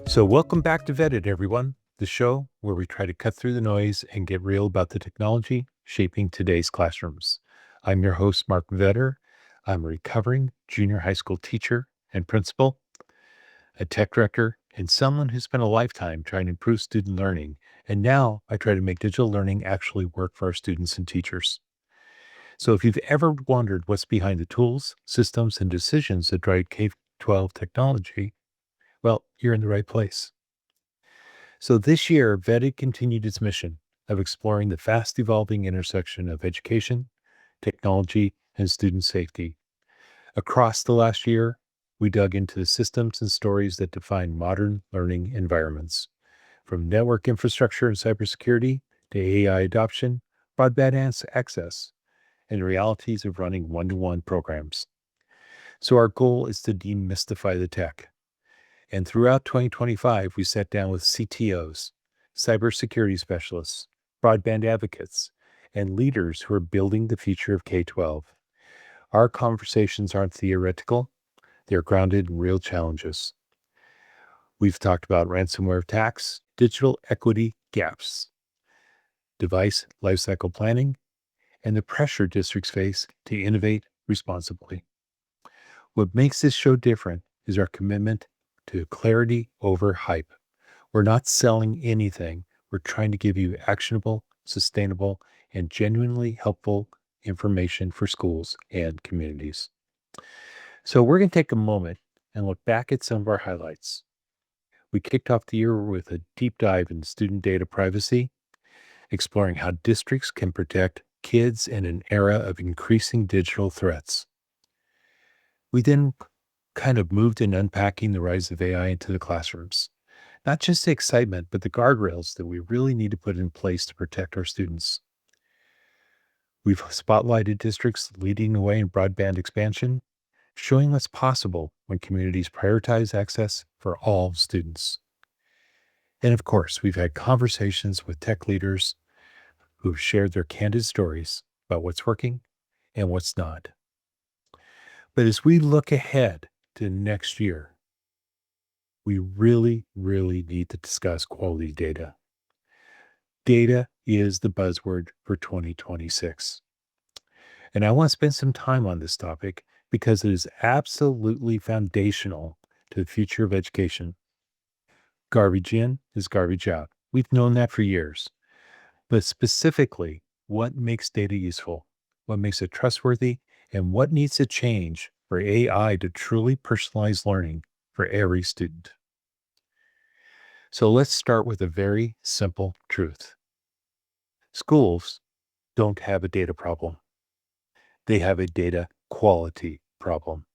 So, welcome back to Vetted, everyone, the show where we try to cut through the noise and get real about the technology shaping today's classrooms. I'm your host, Mark Vetter. I'm a recovering junior high school teacher and principal, a tech director, and someone who spent a lifetime trying to improve student learning. And now I try to make digital learning actually work for our students and teachers. So, if you've ever wondered what's behind the tools, systems, and decisions that drive K 12 technology, well, you're in the right place. So this year, Vetted continued its mission of exploring the fast evolving intersection of education, technology, and student safety. Across the last year, we dug into the systems and stories that define modern learning environments, from network infrastructure and cybersecurity to AI adoption, broadband access, and the realities of running one-to-one programs. So our goal is to demystify the tech. And throughout 2025, we sat down with CTOs, cybersecurity specialists, broadband advocates, and leaders who are building the future of K 12. Our conversations aren't theoretical, they're grounded in real challenges. We've talked about ransomware attacks, digital equity gaps, device lifecycle planning, and the pressure districts face to innovate responsibly. What makes this show different is our commitment to clarity over hype. We're not selling anything. We're trying to give you actionable, sustainable, and genuinely helpful information for schools and communities. So we're going to take a moment and look back at some of our highlights. We kicked off the year with a deep dive in student data privacy, exploring how districts can protect kids in an era of increasing digital threats. We then kind of moved in unpacking the rise of AI into the classrooms. Not just the excitement, but the guardrails that we really need to put in place to protect our students. We've spotlighted districts leading the way in broadband expansion, showing what's possible when communities prioritize access for all students. And of course, we've had conversations with tech leaders who've shared their candid stories about what's working and what's not. But as we look ahead to next year, we really need to discuss quality data. Data is the buzzword for 2026. And I want to spend some time on this topic because it is absolutely foundational to the future of education. Garbage in is garbage out. We've known that for years. But specifically, what makes data useful? What makes it trustworthy? And what needs to change for AI to truly personalize learning for every student? So let's start with a very simple truth. Schools don't have a data problem. They have a data quality problem.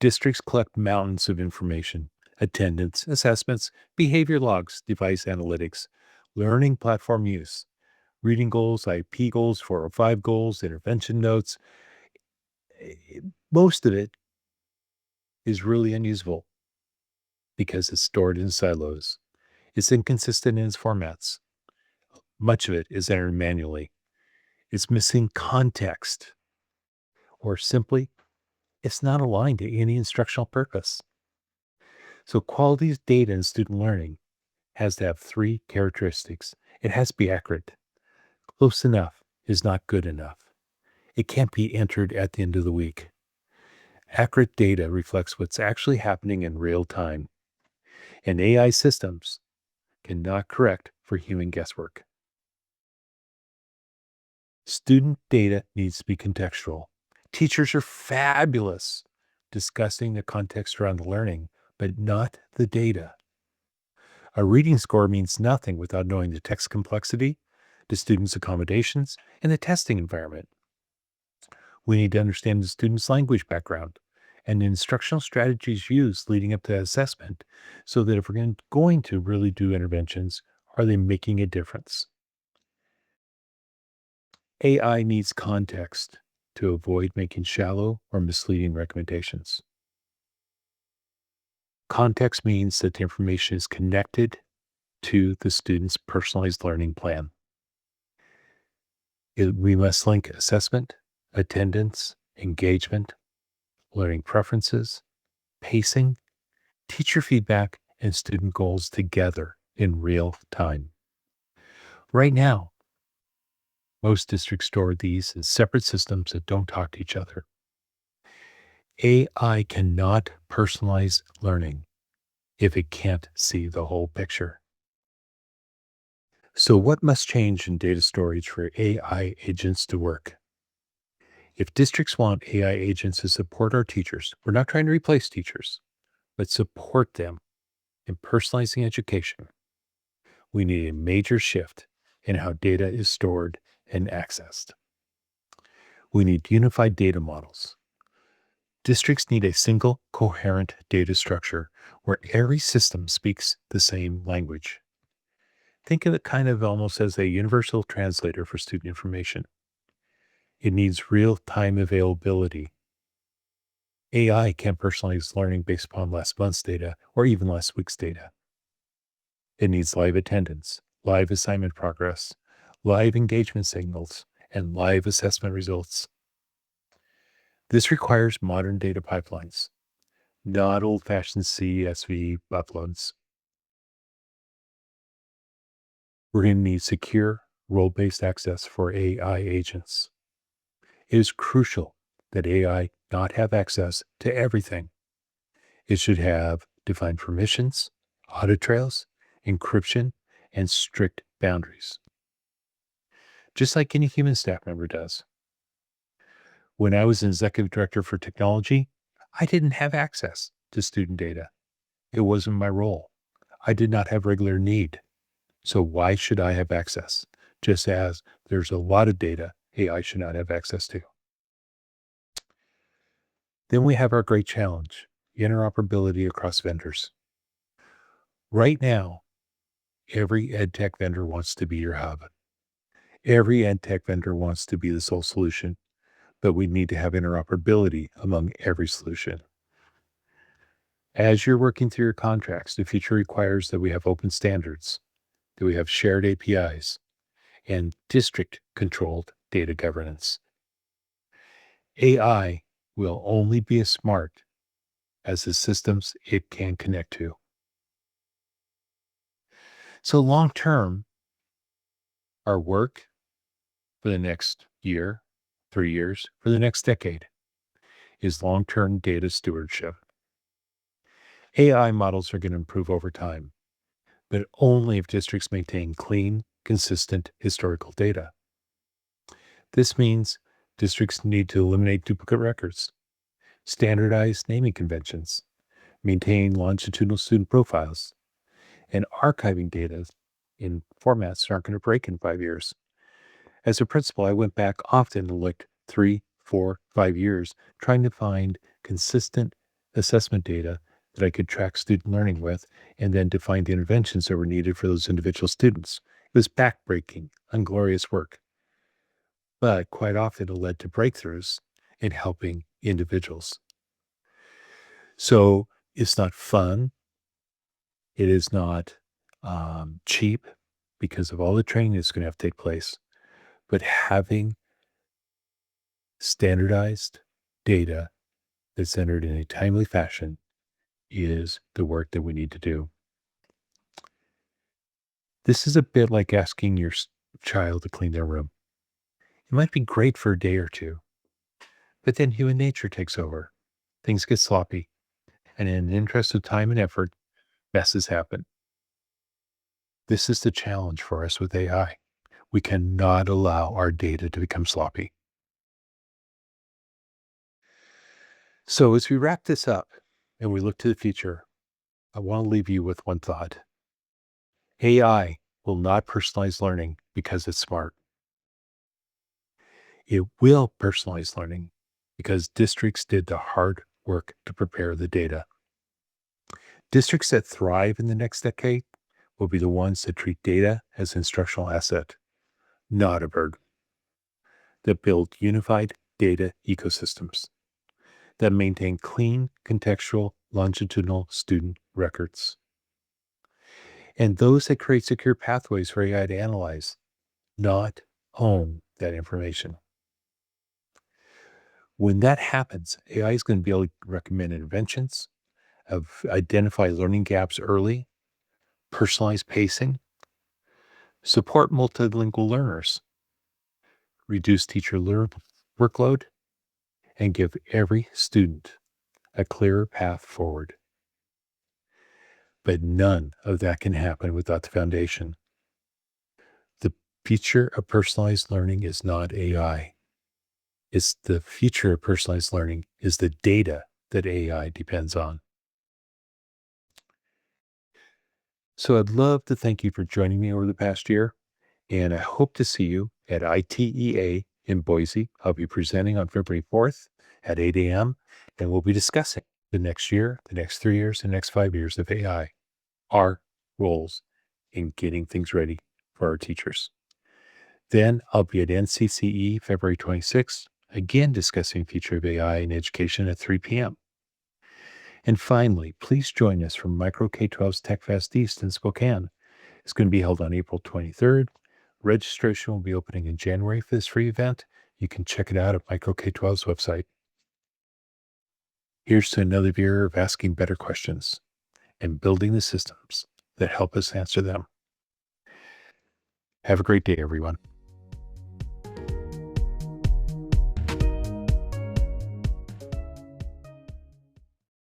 Districts collect mountains of information: attendance, assessments, behavior logs, device analytics, learning platform use, reading goals, IP goals, 405 goals, intervention notes. Most of it is really unusable because it's stored in silos. It's inconsistent in its formats. Much of it is entered manually. It's missing context, or simply, it's not aligned to any instructional purpose. So quality data in student learning has to have three characteristics. It has to be accurate. Close enough is not good enough. It can't be entered at the end of the week. Accurate data reflects what's actually happening in real time. And AI systems cannot correct for human guesswork. Student data needs to be contextual. Teachers are fabulous discussing the context around the learning, but not the data. A reading score means nothing without knowing the text complexity, the student's accommodations, and the testing environment. We need to understand the student's language background and the instructional strategies used leading up to assessment so that if we're going to really do interventions, are they making a difference? AI needs context to avoid making shallow or misleading recommendations. Context means that the information is connected to the student's personalized learning plan. We must link assessment, attendance, engagement, learning preferences, pacing, teacher feedback, and student goals together in real time. Right now, most districts store these in separate systems that don't talk to each other. AI cannot personalize learning if it can't see the whole picture. So, what must change in data storage for AI agents to work? If districts want AI agents to support our teachers, we're not trying to replace teachers, but support them in personalizing education. We need a major shift in how data is stored and accessed. We need unified data models. Districts need a single, coherent data structure where every system speaks the same language. Think of it kind of almost as a universal translator for student information. It needs real time availability. AI can't personalize learning based upon last month's data or even last week's data. It needs live attendance, live assignment progress, live engagement signals, and live assessment results. This requires modern data pipelines, not old fashioned CSV uploads. We're going to need secure, role based access for AI agents. It is crucial that AI not have access to everything. It should have defined permissions, audit trails, encryption, and strict boundaries, just like any human staff member does. When I was an executive director for technology, I didn't have access to student data. It wasn't my role. I did not have regular need. So why should I have access? Just as there's a lot of data AI should not have access to. Then we have our great challenge, interoperability across vendors. Right now, every ed tech vendor wants to be your hub. Every ed tech vendor wants to be the sole solution, but we need to have interoperability among every solution. As you're working through your contracts, the future requires that we have open standards, that we have shared APIs, and district-controlled data governance. AI will only be as smart as the systems it can connect to. So long term, our work for the next year, 3 years, for the next decade is long-term data stewardship. AI models are going to improve over time, but only if districts maintain clean, consistent historical data. This means districts need to eliminate duplicate records, standardize naming conventions, maintain longitudinal student profiles, and archiving data in formats that aren't going to break in 5 years. As a principal, I went back often and looked 3, 4, 5 years, trying to find consistent assessment data that I could track student learning with, and then to find the interventions that were needed for those individual students. It was backbreaking, unglorious work, but quite often it led to breakthroughs in helping individuals. So it's not fun. It is not cheap because of all the training that's going to have to take place. But having standardized data that's entered in a timely fashion is the work that we need to do. This is a bit like asking your child to clean their room. It might be great for a day or two, but then human nature takes over. Things get sloppy, and in the interest of time and effort, messes happen. This is the challenge for us with AI. We cannot allow our data to become sloppy. So as we wrap this up and we look to the future, I want to leave you with one thought. AI will not personalize learning because it's smart. It will personalize learning because districts did the hard work to prepare the data. Districts that thrive in the next decade will be the ones that treat data as an instructional asset, not a burden, that build unified data ecosystems, that maintain clean, contextual, longitudinal student records, and those that create secure pathways for AI to analyze, not own that information. When that happens, AI is going to be able to recommend interventions, of identify learning gaps early, personalize pacing, support multilingual learners, reduce teacher workload, and give every student a clearer path forward. But none of that can happen without the foundation. The future of personalized learning is not AI. It's the future of personalized learning is the data that AI depends on. So I'd love to thank you for joining me over the past year, and I hope to see you at ITEA in Boise. I'll be presenting on February 4th at 8 a.m., and we'll be discussing the next year, the next 3 years, the next 5 years of AI, our roles in getting things ready for our teachers. Then I'll be at NCCE February 26th, again discussing future of AI in education at 3 p.m. And finally, please join us from Micro K-12's Tech Fest East in Spokane. It's going to be held on April 23rd. Registration will be opening in January for this free event. You can check it out at Micro K-12's website. Here's to another year of asking better questions and building the systems that help us answer them. Have a great day, everyone.